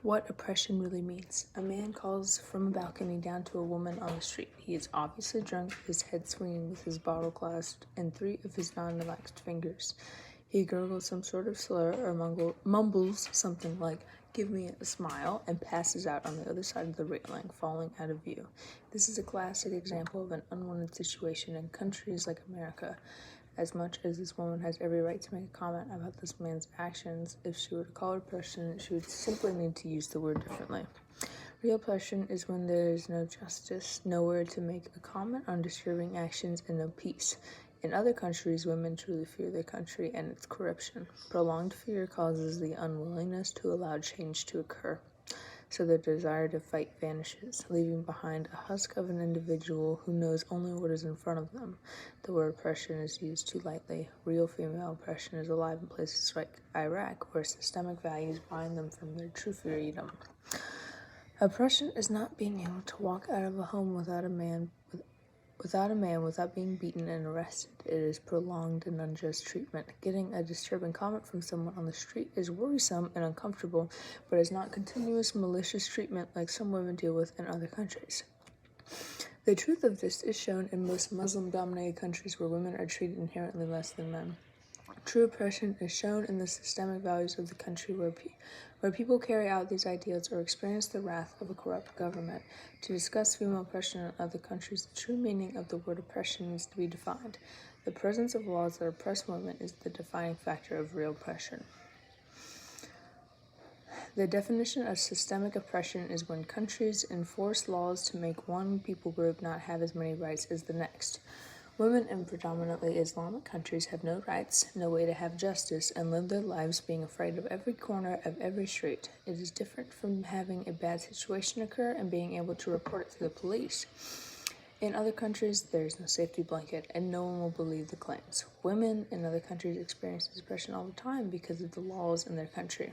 What oppression really means. A man calls from a balcony down to a woman on the street. He is obviously drunk, his head swinging with his bottle clasped in three of his non-relaxed fingers. He gurgles some sort of slur or mumbles something like, "Give me a smile," and passes out on the other side of the railing, falling out of view. This is a classic example of an unwanted situation in countries like America. As much as this woman has every right to make a comment about this man's actions, if she were to call her oppression, she would simply need to use the word differently. Real oppression is when there is no justice, nowhere to make a comment on disturbing actions, and no peace. In other countries, women truly fear their country and its corruption. Prolonged fear causes the unwillingness to allow change to occur, so their desire to fight vanishes, leaving behind a husk of an individual who knows only what is in front of them. The word oppression is used too lightly. Real female oppression is alive in places like Iraq, where systemic values bind them from their true freedom. Oppression is not being able to walk out of a home without a man without being beaten and arrested. It is prolonged and unjust treatment. Getting a disturbing comment from someone on the street is worrisome and uncomfortable, but is not continuous malicious treatment like some women deal with in other countries. The truth of this is shown in most Muslim-dominated countries where women are treated inherently less than men. True oppression is shown in the systemic values of the country where people carry out these ideals or experience the wrath of a corrupt government. To discuss female oppression in other countries, the true meaning of the word oppression needs to be defined. The presence of laws that oppress women is the defining factor of real oppression. The definition of systemic oppression is when countries enforce laws to make one people group not have as many rights as the next. Women in predominantly Islamic countries have no rights, no way to have justice, and live their lives being afraid of every corner of every street. It is different from having a bad situation occur and being able to report it to the police. In other countries, there is no safety blanket, and no one will believe the claims. Women in other countries experience this oppression all the time because of the laws in their country.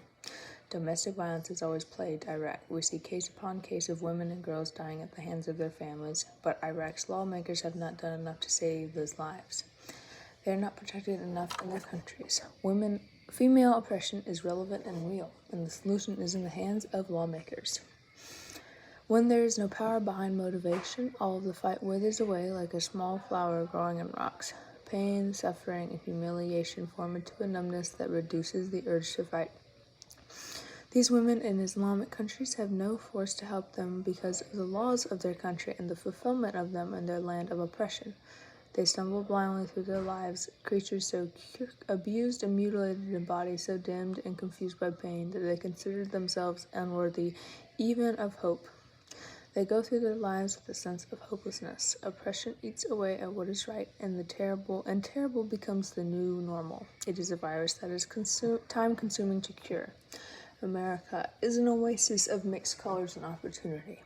Domestic violence is always plagued Iraq. We see case upon case of women and girls dying at the hands of their families, but Iraq's lawmakers have not done enough to save those lives. They are not protected enough in their countries. Female oppression is relevant and real, and the solution is in the hands of lawmakers. When there is no power behind motivation, all of the fight withers away like a small flower growing in rocks. Pain, suffering, and humiliation form into a numbness that reduces the urge to fight. These women in Islamic countries have no force to help them because of the laws of their country and the fulfillment of them in their land of oppression. They stumble blindly through their lives, creatures so abused and mutilated in bodies so dimmed and confused by pain that they consider themselves unworthy even of hope. They go through their lives with a sense of hopelessness. Oppression eats away at what is right, and terrible becomes the new normal. It is a virus that is time-consuming to cure. America is an oasis of mixed colors and opportunity.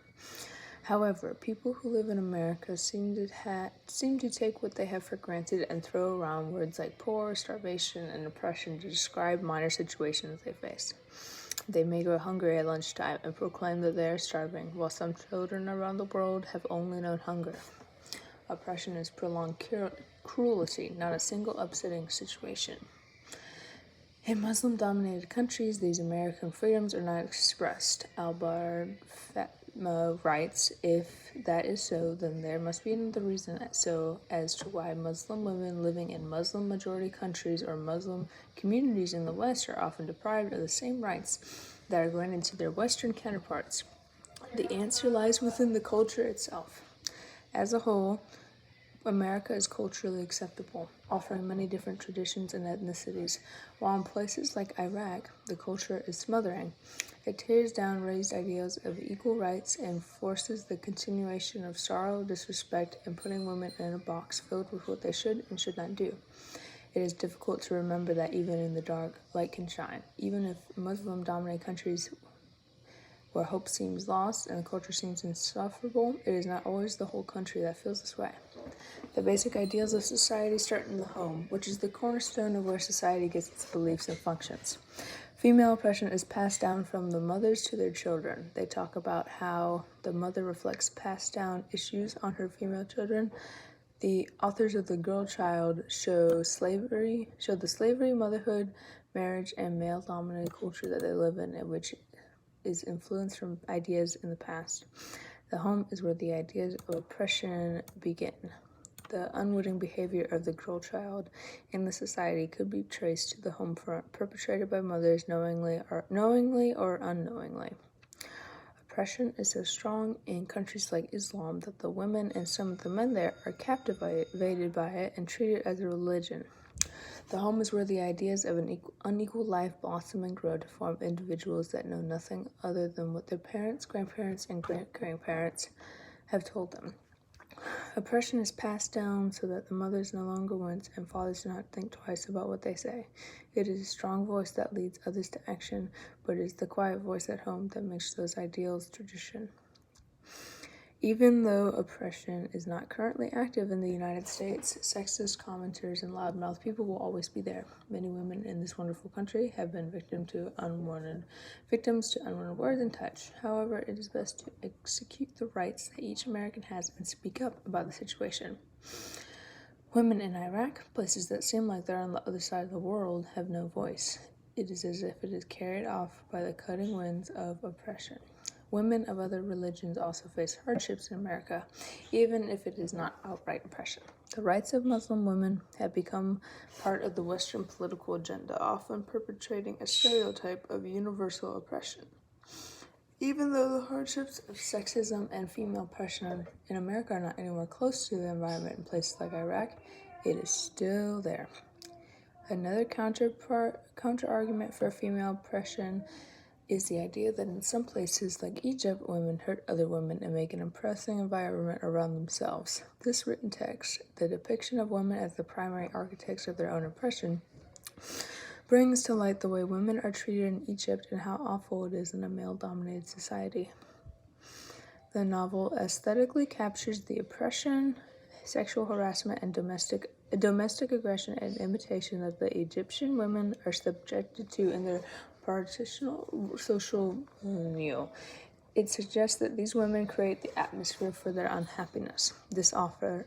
However, people who live in America seem to take what they have for granted and throw around words like poor, starvation, and oppression to describe minor situations they face. They may go hungry at lunchtime and proclaim that they are starving, while some children around the world have only known hunger. Oppression is prolonged cruelty, not a single upsetting situation. In Muslim-dominated countries, these American freedoms are not expressed. Al-Fatma writes, "If that is so, then there must be another reason as to why Muslim women living in Muslim-majority countries or Muslim communities in the West are often deprived of the same rights that are granted to their Western counterparts. The answer lies within the culture itself. As a whole, America is culturally acceptable, offering many different traditions and ethnicities, while in places like Iraq, the culture is smothering. It tears down raised ideals of equal rights and forces the continuation of sorrow, disrespect, and putting women in a box filled with what they should and should not do. It is difficult to remember that even in the dark, light can shine. Even if Muslim-dominated countries where hope seems lost and the culture seems insufferable, it is not always the whole country that feels this way. The basic ideals of society start in the home, which is the cornerstone of where society gets its beliefs and functions. Female oppression is passed down from the mothers to their children. They talk about how the mother reflects passed down issues on her female children. The authors of The Girl Child show the slavery, motherhood, marriage, and male-dominated culture that they live in which is influenced from ideas in the past. The home is where the ideas of oppression begin. The unwitting behavior of the girl child in the society could be traced to the home front, perpetrated by mothers knowingly or unknowingly. Oppression is so strong in countries like Islam that the women and some of the men there are captivated by it and treat it as a religion. The home is where the ideas of an unequal life blossom and grow to form individuals that know nothing other than what their parents, grandparents, and great-grandparents have told them. Oppression is passed down so that the mothers no longer wince and fathers do not think twice about what they say. It is a strong voice that leads others to action, but it is the quiet voice at home that makes those ideals tradition. Even though oppression is not currently active in the United States, sexist commenters and loudmouth people will always be there. Many women in this wonderful country have been victims to unwanted words and touch. However, it is best to execute the rights that each American has and speak up about the situation. Women in Iraq, places that seem like they're on the other side of the world, have no voice. It is as if it is carried off by the cutting winds of oppression. Women of other religions also face hardships in America, even if it is not outright oppression. The rights of Muslim women have become part of the Western political agenda, often perpetrating a stereotype of universal oppression. Even though the hardships of sexism and female oppression in America are not anywhere close to the environment in places like Iraq, it is still there. Another counter-argument for female oppression is the idea that in some places like Egypt, women hurt other women and make an oppressing environment around themselves. This written text, the depiction of women as the primary architects of their own oppression, brings to light the way women are treated in Egypt and how awful it is in a male-dominated society. The novel aesthetically captures the oppression, sexual harassment, and domestic aggression and imitation that the Egyptian women are subjected to in their partitional social milieu. It suggests that these women create the atmosphere for their unhappiness. This author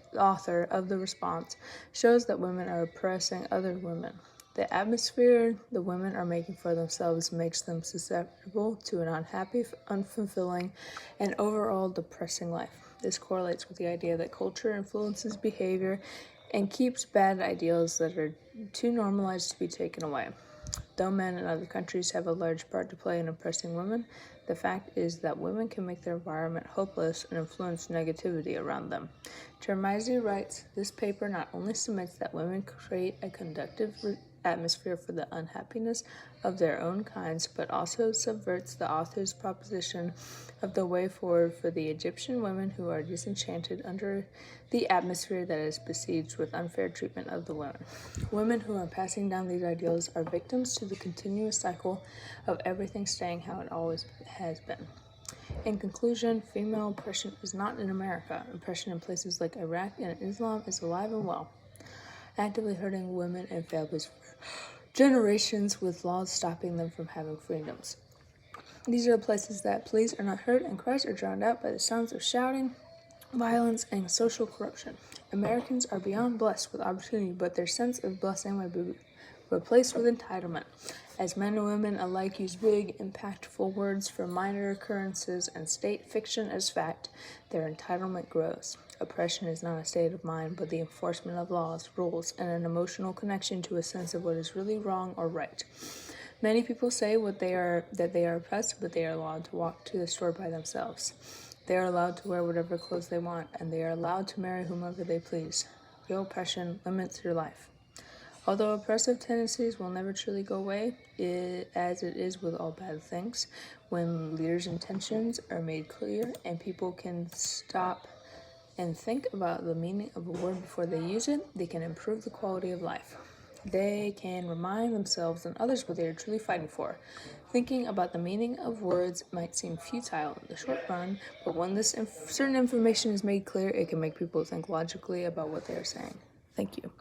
of the response shows that women are oppressing other women. The atmosphere the women are making for themselves makes them susceptible to an unhappy, unfulfilling, and overall depressing life. This correlates with the idea that culture influences behavior and keeps bad ideals that are too normalized to be taken away. Though men in other countries have a large part to play in oppressing women, the fact is that women can make their environment hopeless and influence negativity around them. Termizi writes, this paper not only submits that women create a conducive atmosphere for the unhappiness of their own kinds, but also subverts the author's proposition of the way forward for the Egyptian women who are disenchanted under the atmosphere that is besieged with unfair treatment of the women. Women who are passing down these ideals are victims to the continuous cycle of everything staying how it always has been. In conclusion, female oppression is not in America. Oppression in places like Iraq and Islam is alive and well, actively hurting women and families for generations, with laws stopping them from having freedoms. These are the places that pleas are not heard and cries are drowned out by the sounds of shouting, violence, and social corruption. Americans are beyond blessed with opportunity, but their sense of blessing might be replaced with entitlement. As men and women alike use big, impactful words for minor occurrences and state fiction as fact, their entitlement grows. Oppression is not a state of mind, but the enforcement of laws, rules, and an emotional connection to a sense of what is really wrong or right. Many people say that they are oppressed, but they are allowed to walk to the store by themselves. They are allowed to wear whatever clothes they want, and they are allowed to marry whomever they please. Real oppression limits your life. Although oppressive tendencies will never truly go away, as it is with all bad things, when leaders' intentions are made clear and people can stop and think about the meaning of a word before they use it, they can improve the quality of life. They can remind themselves and others what they are truly fighting for. Thinking about the meaning of words might seem futile in the short run, but when this certain information is made clear, it can make people think logically about what they are saying. Thank you.